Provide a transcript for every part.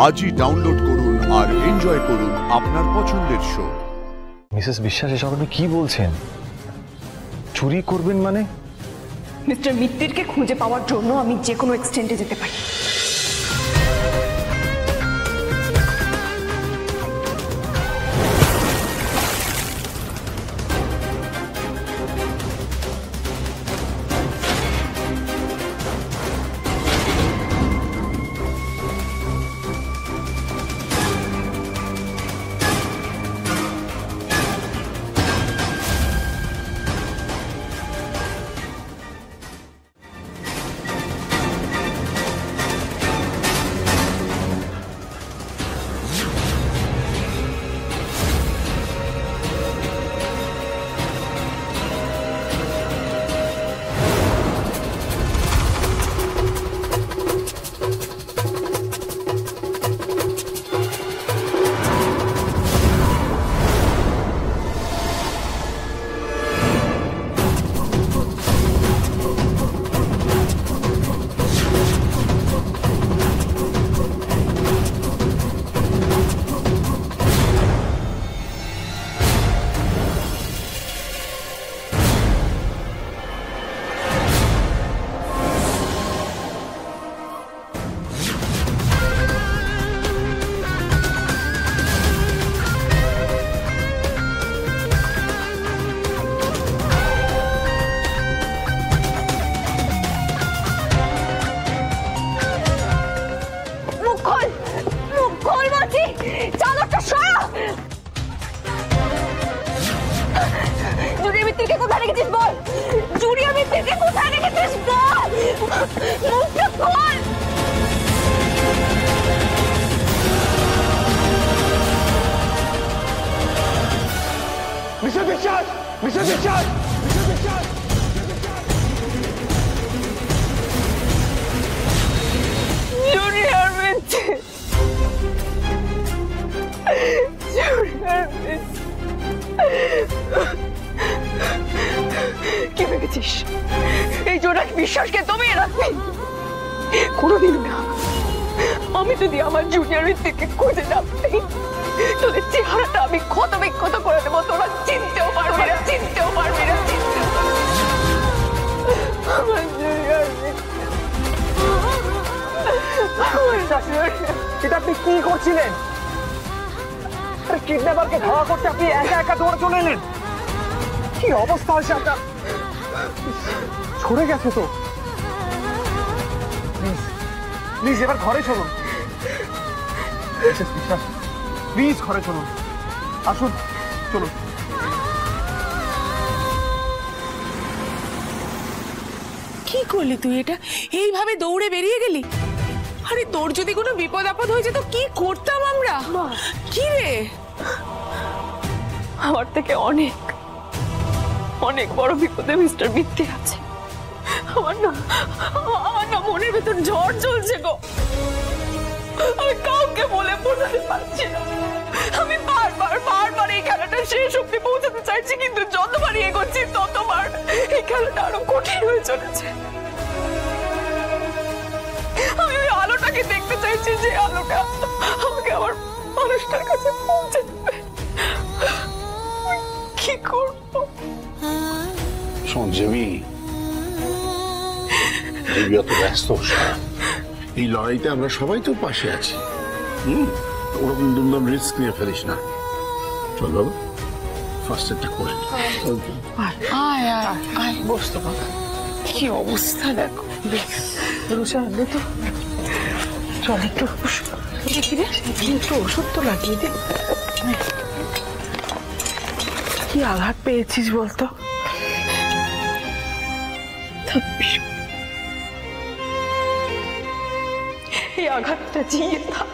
আজই ডাউনলোড করুন আর এনজয় করুন আপনার পছন্দের শো। মিসেস বিশ্বাস এসব আপনি কি বলছেন? চুরি করবেন মানে? মিস্টার মিত্তিরকে খুঁজে পাওয়ার জন্য আমি যে কোনো এক্সটেন্টে যেতে পারি। কি ভেবেছিস এই জোনাক বিশ্বাসকে তুমি রাখবি? কোনোদিন না। আমি যদি আমার জুনিয়র মিত্তিরকে খুঁজে না পাই, তোদের চেহারাটা আমি ক্ষত বিক্ষত করে দেবো। তোরা চিনতেও পারবি না, চিনতেও পারবি না। আমার জুনিয়র এটা আপনি কি করছিলেন? কিডন্যাপারকে ধাওয়া করতে আপনি একা একা দৌড়ে চলে এলেন। কি অবস্থা হয়েছে আপনার? ছড়ে গেছে তো। প্লিজ এবার ঘরে চলুন। প্লিজ ঘরে চলুন, আসুন, চলুন। কি করলি তুই? এটা এইভাবে দৌড়ে বেরিয়ে গেলি? আরে তোর যদি কোনো বিপদ আপদ হয়ে যেত কি করতাম আমরা? কি রে, আমার থেকে অনেক অনেক বড় বিপদে মিস্টার মিত্তির আছে। আমার না মনের ভেতর ঝড় চলছে গো। আমি কাউকে বলে বোঝাতে পারছি না। আমি বারবার এই খেলাটা শেষ অব্দি পৌঁছাতে চাইছি, কিন্তু যতবারই এগোচ্ছি ততবার এই খেলাটা আরো কঠিন হয়ে চলেছে। আমি ওই আলোটাকে দেখতে চাইছি, যে আলোটা আমাকে আমার মানুষটার কাছে পৌঁছে দেবে। কি করবো? জেমি, অত ব্যস্ত, এই লড়াইতে আমরা সবাই তো পাশে আছি। ওরকম দুমদাম রিস্ক নিয়ে ফেলিস না। চল বাবা, ফার্স্ট এডটা করে আয় আয় আয়, বসতো বাবা। কি অবস্থা দেখো। রুষা আনলে তো, চল একটু একটু ওষুধ তো লাগিয়ে দে। কি আঘাত পেয়েছিস বলতো? এই আঘাতটা জিয়ে থাক।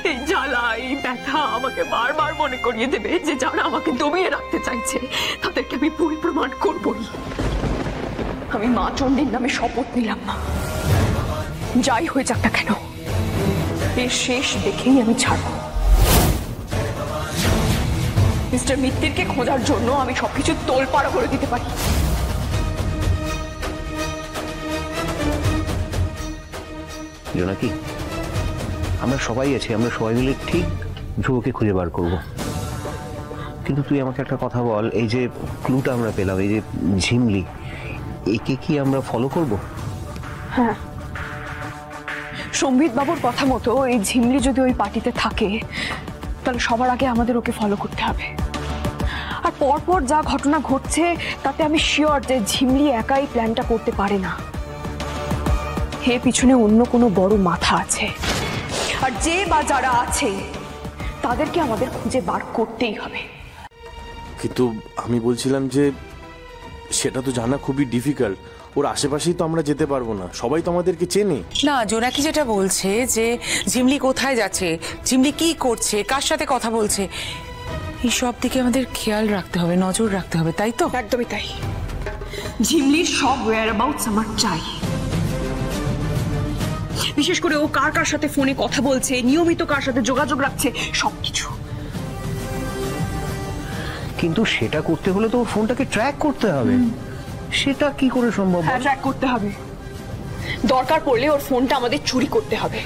এই জ্বালা, এই ব্যথা আমাকে বারবার মনে করিয়ে দেবে যে যারা আমাকে দমিয়ে রাখতে চাইছে তাদেরকে আমি ভুল প্রমাণ করবই। আমি মা চণ্ডীর নামে শপথ নিলাম না, যাই হয়ে যাক না কেন এর শেষ দেখেই আমি ছাড়ব। মিস্টার মিত্তিরকে খোঁজার জন্য আমি সবকিছু তোলপাড়া করে দিতে পারি। জোনাকি, আমরা সবাই আছি, আমরা সবাই মিলে ঠিক ধ্রুবকে খুঁজে বার করব। কিন্তু তুই আমাকে একটা কথা বল, এই যে ক্লুটা আমরা পেলাম, এই যে ঝিমলি, একে কি আমরা ফলো করব? হ্যাঁ, সম্বিত বাবুর কথা মতো এই ঝিমলি যদি ওই পার্টিতে থাকে তাহলে সবার আগে আমাদের ওকে ফলো করতে হবে। আর পরপর যা ঘটনা ঘটছে তাতে আমি শিওর যে ঝিমলি একাই প্ল্যানটা করতে পারে না, এর পিছনে অন্য কোনো বড় মাথা আছে। আর যে বা যারা আছে তাদেরকে আমাদের খুঁজে বার করতেই হবে। কিন্তু আমি বলছিলাম যে সেটা তো জানা খুবই ডিফিকাল্ট। ওর আশেপাশেই তো আমরা যেতে পারবো না, সবাই তো আমাদেরকে চেনে না, জোনাকি যেটা বলছে যে ঝিমলি কোথায় যাচ্ছে, ঝিমলি কি করছে, কার সাথে কথা বলছে, এই সব দিকে আমাদের খেয়াল রাখতে হবে, নজর রাখতে হবে, তাই তো? একদমই তাই। ঝিমলির সব ওয়্যার অ্যাবাউটস আমার চাই, বিশেষ করে ও কার কার সাথে ফোনে কথা বলছে, নিয়মিত কার সাথে যোগাযোগ রাখছে, সবকিছু। কিন্তু সেটা করতে হলে তো ফোনটাকে ট্র্যাক করতে হবে। সেটা কি করে সম্ভব? হ্যাঁ, ট্র্যাক করতে হবে। দরকার পড়লে ওর ফোনটা আমাদের চুরি করতে হবে।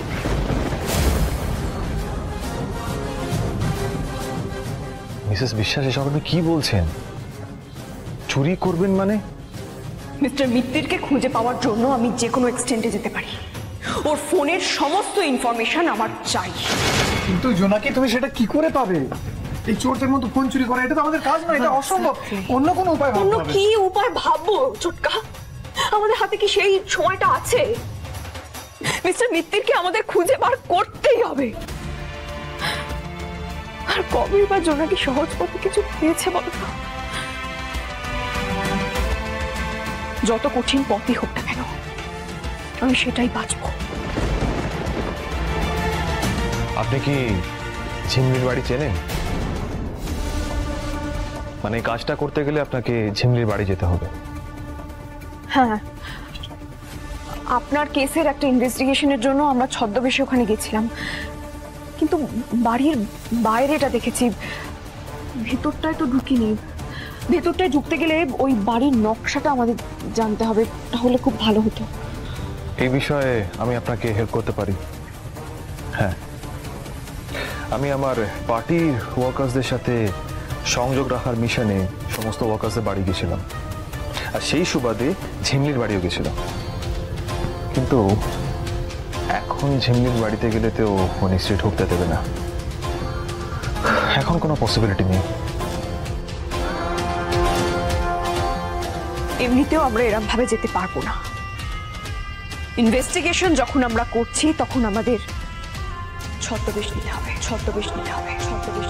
মিসেস বিশ্বাস এসব আপনি কি বলছেন? চুরি করবেন মানে? মিস্টার মিত্তিরকে খুঁজে পাওয়ার জন্য আমি যে কোনো এক্সটেন্টে যেতে পারি। ওর ফোনের সমস্ত ইনফরমেশন আমার চাই। কিন্তু জোনাকি, তুমি সেটা কি করে পাবে? এই চোরদের মতো ফোন চুরি করা এটা তো আমাদের কাজ নয়, এটা অসম্ভব। অন্য কোনো উপায় অন্য ভাবতে হবে। কি উপায় ভাববো ছোটকা? আমাদের হাতে কি সেই সময়টা আছে? মিস্টার মিত্তিরকে আমাদের খুঁজে বার করতেই হবে। আর কবে বা জোনাকি সহজ পথে কিছু পেয়েছে বলো তো? যত কঠিন পথই হোক না কেন, আমি সেটাই বাঁচবো। আপনি কি ঝিমলির বাড়ি চেনেন? মানে এই কাজটা করতে গেলে আপনাকে ঝিমলির বাড়ি যেতে হবে। হ্যাঁ, আপনার কেসের একটা ইনভেস্টিগেশনের জন্য আমরা ছদ্মবেশে ওখানে গেছিলাম, কিন্তু বাড়ির বাইরেটা দেখেছি, ভেতরটায় তো ঢুকিনি। ভেতরটায় ঢুকতে গেলে ওই বাড়ির নকশাটা আমাদের জানতে হবে, তাহলে খুব ভালো হতো। এই বিষয়ে আমি আপনাকে হেল্প করতে পারি। হ্যাঁ, আমি আমার পার্টির ওয়ার্কার্সদের সাথে সংযোগ রাখার মিশনে সমস্ত ওয়ার্কার্সদের বাড়ি গেছিলাম, আর সেই সুবাদে ঝিমলির বাড়িও গেছিলাম। কিন্তু এখন ঝিমলির বাড়িতে গেলে তো ও নিশ্চয়ই ঢুকতে দেবে না, এখন কোনো পসিবিলিটি নেই। এমনিতেও আমরা এরম ভাবে যেতে পারবো না। ইনভেস্টিগেশন যখন আমরা করছি তখন আমাদের ছদ্মবেশ নিতে হবে, ছদ্মবেশ নিতে হবে, ছদ্মবেশ।